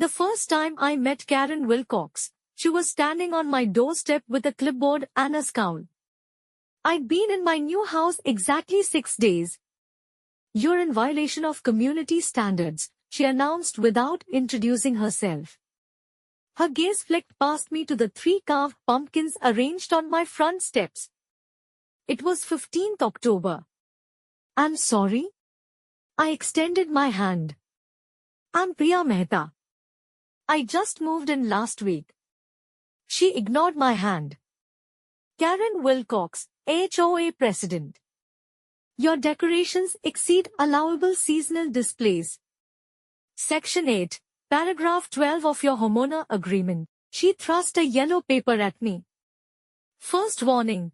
The first time I met Karen Wilcox, she was standing on my doorstep with a clipboard and a scowl. I'd been in my new house exactly 6 days. "You're in violation of community standards," she announced without introducing herself. Her gaze flicked past me to the 3 carved pumpkins arranged on my front steps. It was 15th October. "I'm sorry?" I extended my hand. "I'm Priya Mehta. I just moved in last week." She ignored my hand. "Karen Wilcox, HOA President. Your decorations exceed allowable seasonal displays. Section 8, Paragraph 12 of your homeowner agreement." She thrust a yellow paper at me. "First warning.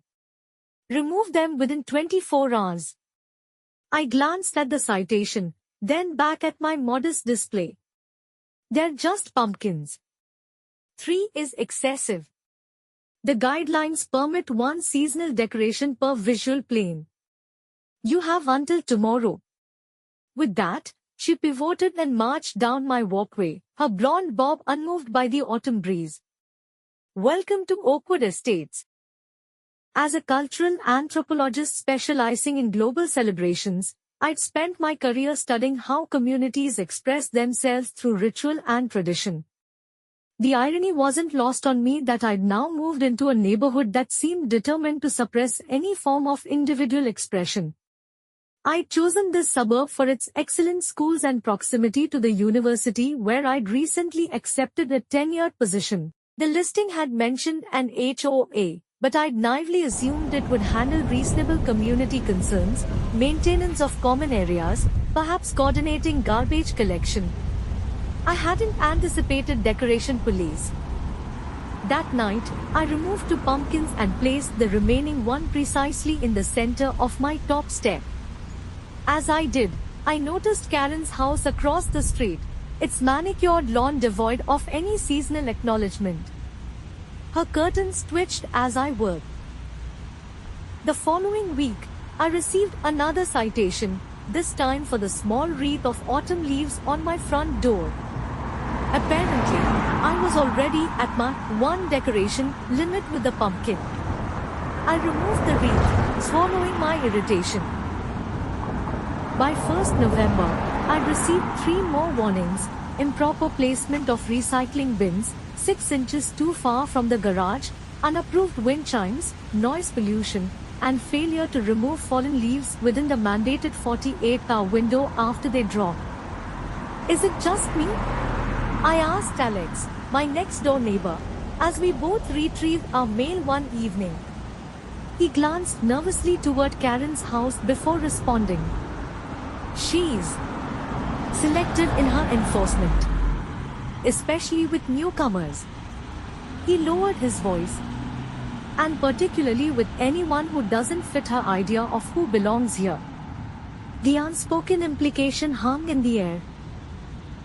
Remove them within 24 hours. I glanced at the citation, then back at my modest display. "They're just pumpkins. 3 is excessive. The guidelines permit 1 seasonal decoration per visual plane. You have until tomorrow." With that, she pivoted and marched down my walkway, her blonde bob unmoved by the autumn breeze. "Welcome to Oakwood Estates." As a cultural anthropologist specializing in global celebrations, I'd spent my career studying how communities express themselves through ritual and tradition. The irony wasn't lost on me that I'd now moved into a neighborhood that seemed determined to suppress any form of individual expression. I'd chosen this suburb for its excellent schools and proximity to the university where I'd recently accepted a tenured position. The listing had mentioned an HOA, but I'd naively assumed it would handle reasonable community concerns, maintenance of common areas, perhaps coordinating garbage collection. I hadn't anticipated decoration police. That night, I removed 2 pumpkins and placed the remaining 1 precisely in the center of my top step. As I did, I noticed Karen's house across the street, its manicured lawn devoid of any seasonal acknowledgement. Her curtains twitched as I worked. The following week, I received another citation, this time for the small wreath of autumn leaves on my front door. Apparently, I was already at my 1 decoration limit with the pumpkin. I removed the wreath, swallowing my irritation. By 1st November, I'd received 3 more warnings: improper placement of recycling bins, 6 inches too far from the garage, unapproved wind chimes, noise pollution, and failure to remove fallen leaves within the mandated 48-hour window after they drop. "Is it just me?" I asked Alex, my next-door neighbor, as we both retrieved our mail one evening. He glanced nervously toward Karen's house before responding. "She's selective in her enforcement, especially with newcomers." He lowered his voice. "And particularly with anyone who doesn't fit her idea of who belongs here." The unspoken implication hung in the air.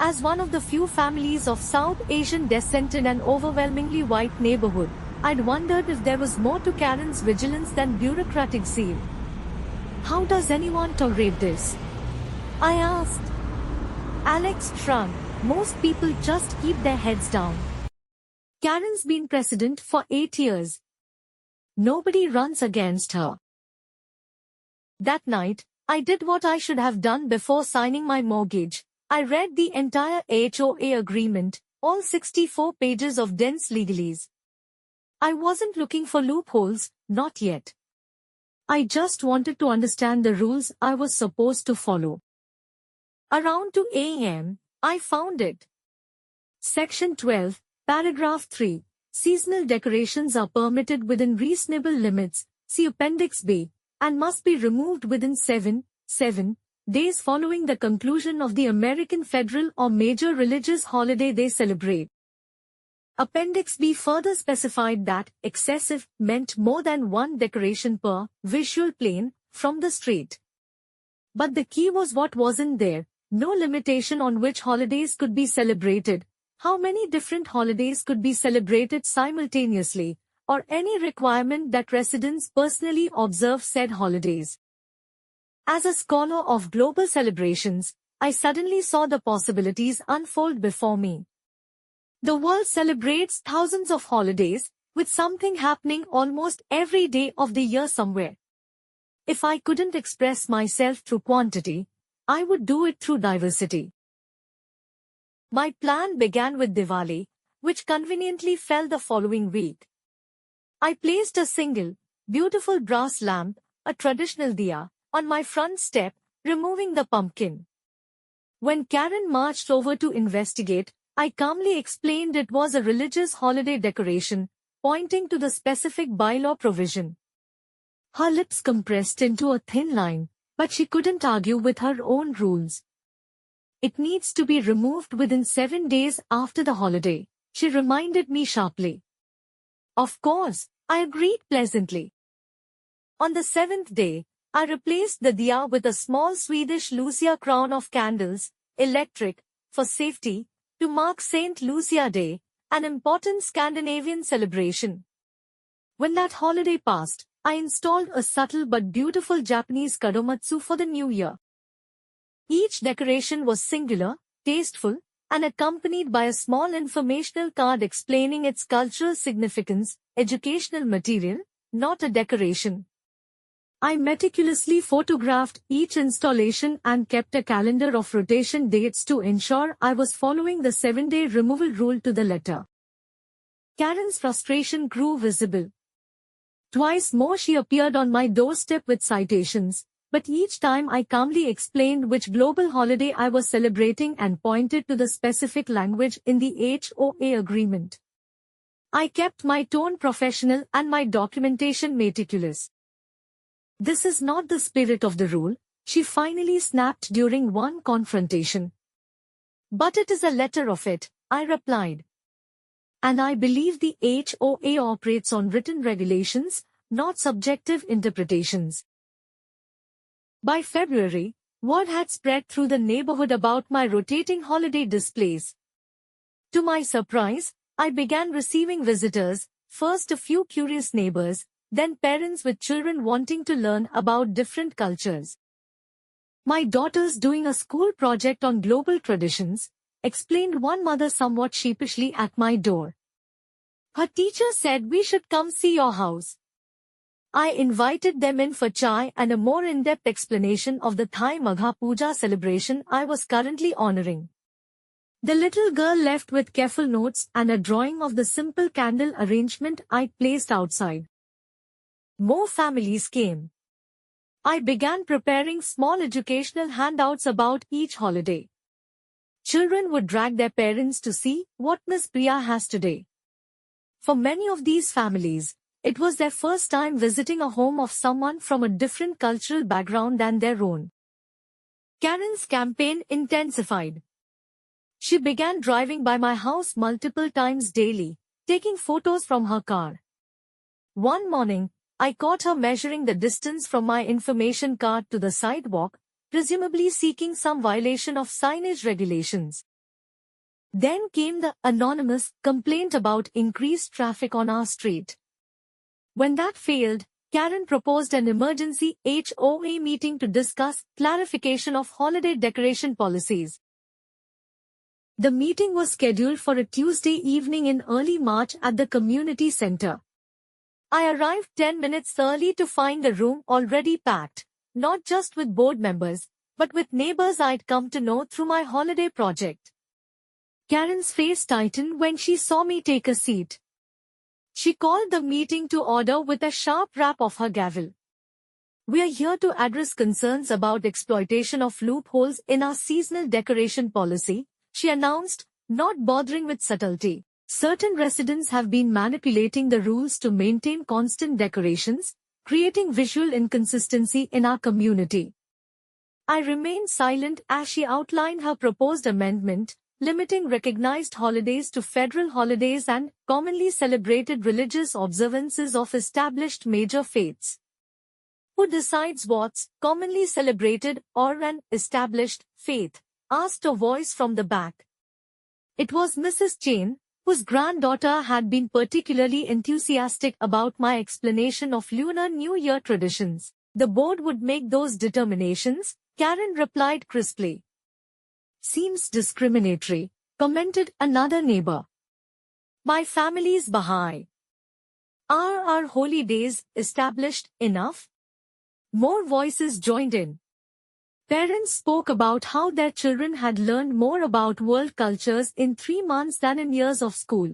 As one of the few families of South Asian descent in an overwhelmingly white neighborhood, I'd wondered if there was more to Karen's vigilance than bureaucratic zeal. "How does anyone tolerate this?" I asked. Alex shrugged. "Most people just keep their heads down. Karen's been president for 8 years. Nobody runs against her." That night, I did what I should have done before signing my mortgage. I read the entire HOA agreement, all 64 pages of dense legalese. I wasn't looking for loopholes, not yet. I just wanted to understand the rules I was supposed to follow. Around 2 a.m., I found it. Section 12, Paragraph 3. Seasonal decorations are permitted within reasonable limits, see Appendix B, and must be removed within 7 days following the conclusion of the American federal or major religious holiday they celebrate. Appendix B further specified that excessive meant more than 1 decoration per visual plane from the street. But the key was what wasn't there: no limitation on which holidays could be celebrated, how many different holidays could be celebrated simultaneously, or any requirement that residents personally observe said holidays. As a scholar of global celebrations, I suddenly saw the possibilities unfold before me. The world celebrates thousands of holidays, with something happening almost every day of the year somewhere. If I couldn't express myself through quantity, I would do it through diversity. My plan began with Diwali, which conveniently fell the following week. I placed a single, beautiful brass lamp, a traditional diya, on my front step, removing the pumpkin. When Karen marched over to investigate, I calmly explained it was a religious holiday decoration, pointing to the specific bylaw provision. Her lips compressed into a thin line, but she couldn't argue with her own rules. It needs to be removed within 7 days after the holiday, she reminded me sharply. Of course, I agreed pleasantly. On the 7th day, I replaced the diya with a small Swedish Lucia crown of candles, electric, for safety, to mark St. Lucia Day, an important Scandinavian celebration. When that holiday passed, I installed a subtle but beautiful Japanese kadomatsu for the new year. Each decoration was singular, tasteful, and accompanied by a small informational card explaining its cultural significance, educational material, not a decoration. I meticulously photographed each installation and kept a calendar of rotation dates to ensure I was following the 7-day removal rule to the letter. Karen's frustration grew visible. Twice more she appeared on my doorstep with citations, but each time I calmly explained which global holiday I was celebrating and pointed to the specific language in the HOA agreement. I kept my tone professional and my documentation meticulous. This is not the spirit of the rule, she finally snapped during one confrontation. But it is a letter of it, I replied. And I believe the HOA operates on written regulations, not subjective interpretations. By February, word had spread through the neighborhood about my rotating holiday displays. To my surprise, I began receiving visitors, first a few curious neighbors, then parents with children wanting to learn about different cultures. My daughter's doing a school project on global traditions, explained one mother somewhat sheepishly at my door. Her teacher said we should come see your house. I invited them in for chai and a more in-depth explanation of the Thai Magha Puja celebration I was currently honoring. The little girl left with careful notes and a drawing of the simple candle arrangement I'd placed outside. More families came. I began preparing small educational handouts about each holiday. Children would drag their parents to see what Miss Priya has today. For many of these families, it was their first time visiting a home of someone from a different cultural background than their own. Karen's campaign intensified. She began driving by my house multiple times daily, taking photos from her car. One morning, I caught her measuring the distance from my information card to the sidewalk, presumably seeking some violation of signage regulations. Then came the anonymous complaint about increased traffic on our street. When that failed, Karen proposed an emergency HOA meeting to discuss clarification of holiday decoration policies. The meeting was scheduled for a Tuesday evening in early March at the community center. I arrived 10 minutes early to find the room already packed, not just with board members, but with neighbors I'd come to know through my holiday project. Karen's face tightened when she saw me take a seat. She called the meeting to order with a sharp rap of her gavel. We are here to address concerns about exploitation of loopholes in our seasonal decoration policy, she announced, not bothering with subtlety. Certain residents have been manipulating the rules to maintain constant decorations, creating visual inconsistency in our community. I remained silent as she outlined her proposed amendment, limiting recognized holidays to federal holidays and commonly celebrated religious observances of established major faiths. Who decides what's commonly celebrated or an established faith? Asked a voice from the back. It was Mrs. Chain, whose granddaughter had been particularly enthusiastic about my explanation of Lunar New Year traditions. The board would make those determinations, Karen replied crisply. Seems discriminatory, commented another neighbor. My family's Baha'i. Are our holy days established enough? More voices joined in. Parents spoke about how their children had learned more about world cultures in 3 months than in years of school.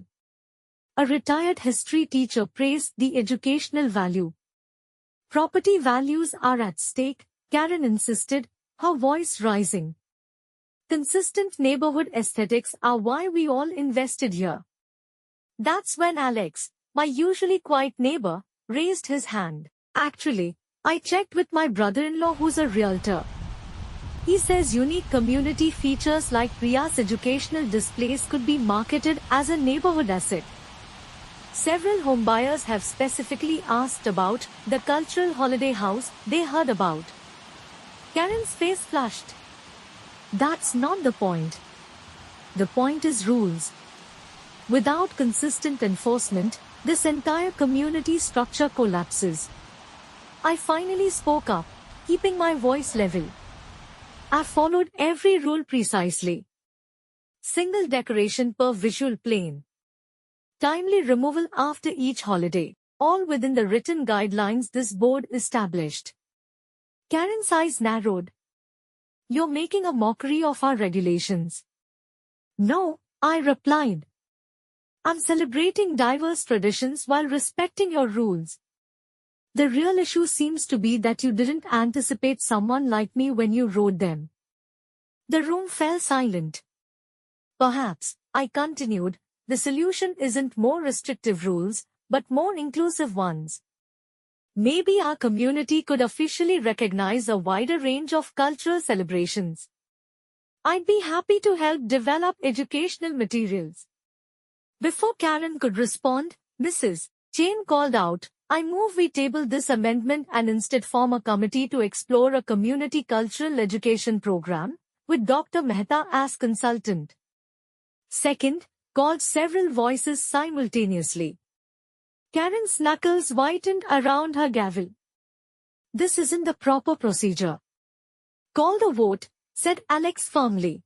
A retired history teacher praised the educational value. Property values are at stake, Karen insisted, her voice rising. Consistent neighborhood aesthetics are why we all invested here. That's when Alex, my usually quiet neighbor, raised his hand. Actually, I checked with my brother-in-law who's a realtor. He says unique community features like Priya's educational displays could be marketed as a neighborhood asset. Several homebuyers have specifically asked about the cultural holiday house they heard about. Karen's face flushed. That's not the point. The point is rules. Without consistent enforcement, this entire community structure collapses. I finally spoke up, keeping my voice level. I followed every rule precisely. Single decoration per visual plane. Timely removal after each holiday, all within the written guidelines this board established. Karen's eyes narrowed. You're making a mockery of our regulations. No, I replied. I'm celebrating diverse traditions while respecting your rules. The real issue seems to be that you didn't anticipate someone like me when you wrote them. The room fell silent. Perhaps, I continued, the solution isn't more restrictive rules, but more inclusive ones. Maybe our community could officially recognize a wider range of cultural celebrations. I'd be happy to help develop educational materials. Before Karen could respond, Mrs. Jane called out, I move we table this amendment and instead form a committee to explore a community cultural education program, with Dr. Mehta as consultant. Second, called several voices simultaneously. Karen's knuckles whitened around her gavel. This isn't the proper procedure. Call the vote, said Alex firmly.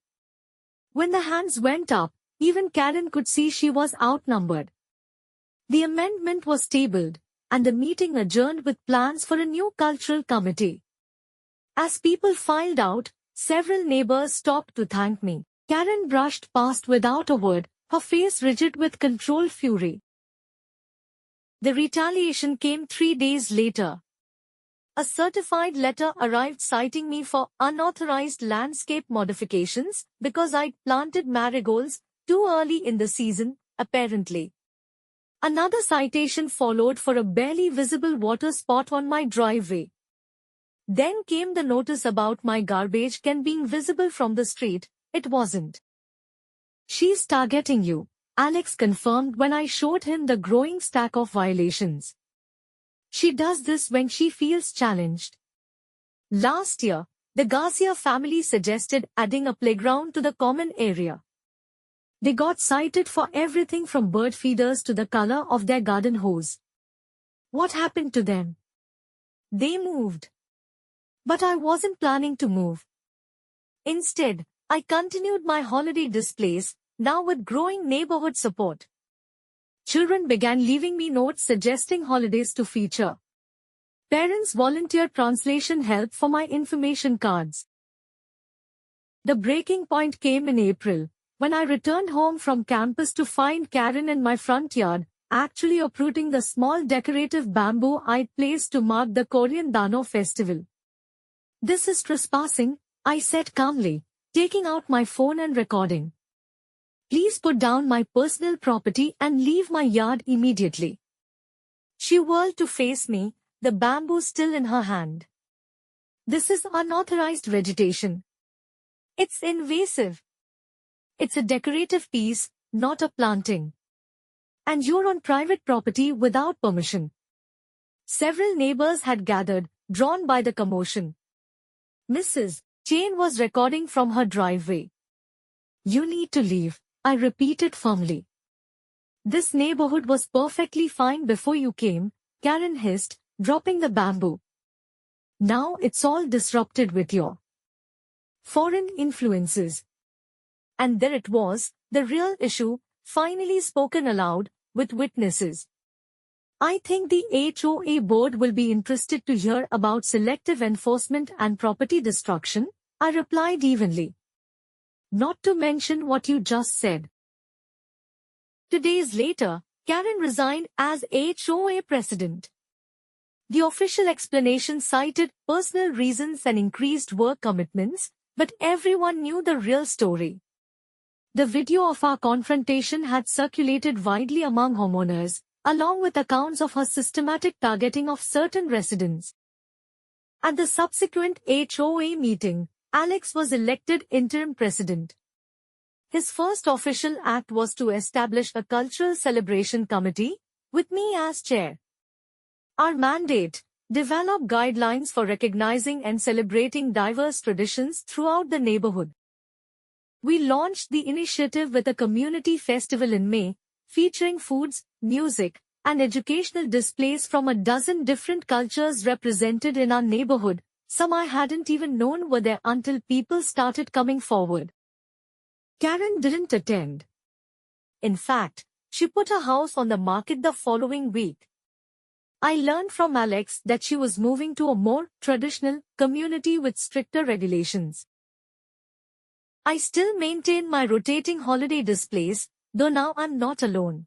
When the hands went up, even Karen could see she was outnumbered. The amendment was tabled, and the meeting adjourned with plans for a new cultural committee. As people filed out, several neighbors stopped to thank me. Karen brushed past without a word, her face rigid with controlled fury. The retaliation came 3 days later. A certified letter arrived citing me for unauthorized landscape modifications because I'd planted marigolds too early in the season, apparently. Another citation followed for a barely visible water spot on my driveway. Then came the notice about my garbage can being visible from the street. It wasn't. She's targeting you, Alex confirmed when I showed him the growing stack of violations. She does this when she feels challenged. Last year, the Garcia family suggested adding a playground to the common area. They got cited for everything from bird feeders to the color of their garden hose. What happened to them? They moved. But I wasn't planning to move. Instead, I continued my holiday displays, now with growing neighborhood support. Children began leaving me notes suggesting holidays to feature. Parents volunteered translation help for my information cards. The breaking point came in April, when I returned home from campus to find Karen in my front yard, actually uprooting the small decorative bamboo I'd placed to mark the Korean Dano festival. This is trespassing, I said calmly, taking out my phone and recording. Please put down my personal property and leave my yard immediately. She whirled to face me, the bamboo still in her hand. This is unauthorized vegetation. It's invasive. It's a decorative piece, not a planting. And you're on private property without permission. Several neighbors had gathered, drawn by the commotion. Mrs. Jane was recording from her driveway. You need to leave, I repeated firmly. This neighborhood was perfectly fine before you came, Karen hissed, dropping the bamboo. Now it's all disrupted with your foreign influences. And there it was, the real issue, finally spoken aloud, with witnesses. I think the HOA board will be interested to hear about selective enforcement and property destruction, I replied evenly. Not to mention what you just said. 2 days later, Karen resigned as HOA president. The official explanation cited personal reasons and increased work commitments, but everyone knew the real story. The video of our confrontation had circulated widely among homeowners, along with accounts of her systematic targeting of certain residents. At the subsequent HOA meeting, Alex was elected interim president. His first official act was to establish a cultural celebration committee, with me as chair. Our mandate: develop guidelines for recognizing and celebrating diverse traditions throughout the neighborhood. We launched the initiative with a community festival in May, featuring foods, music, and educational displays from a dozen different cultures represented in our neighborhood. Some I hadn't even known were there until people started coming forward. Karen didn't attend. In fact, she put her house on the market the following week. I learned from Alex that she was moving to a more traditional community with stricter regulations. I still maintain my rotating holiday displays, though now I'm not alone.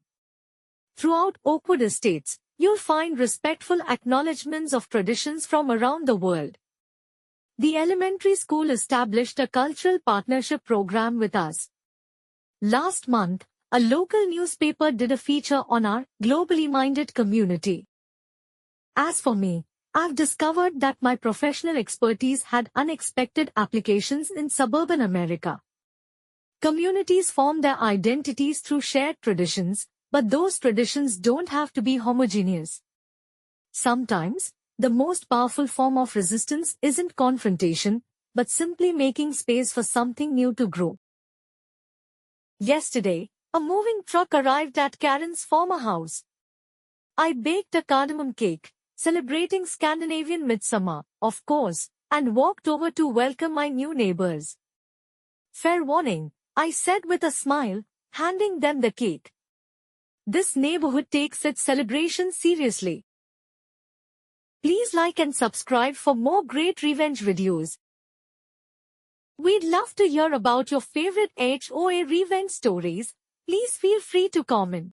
Throughout Oakwood Estates, you'll find respectful acknowledgements of traditions from around the world. The elementary school established a cultural partnership program with us. Last month, a local newspaper did a feature on our globally minded community. As for me, I've discovered that my professional expertise had unexpected applications in suburban America. Communities form their identities through shared traditions, but those traditions don't have to be homogeneous. Sometimes, the most powerful form of resistance isn't confrontation, but simply making space for something new to grow. Yesterday, a moving truck arrived at Karen's former house. I baked a cardamom cake, celebrating Scandinavian midsummer, of course, and walked over to welcome my new neighbors. Fair warning, I said with a smile, handing them the cake. This neighborhood takes its celebration seriously. Please like and subscribe for more great revenge videos. We'd love to hear about your favorite HOA revenge stories. Please feel free to comment.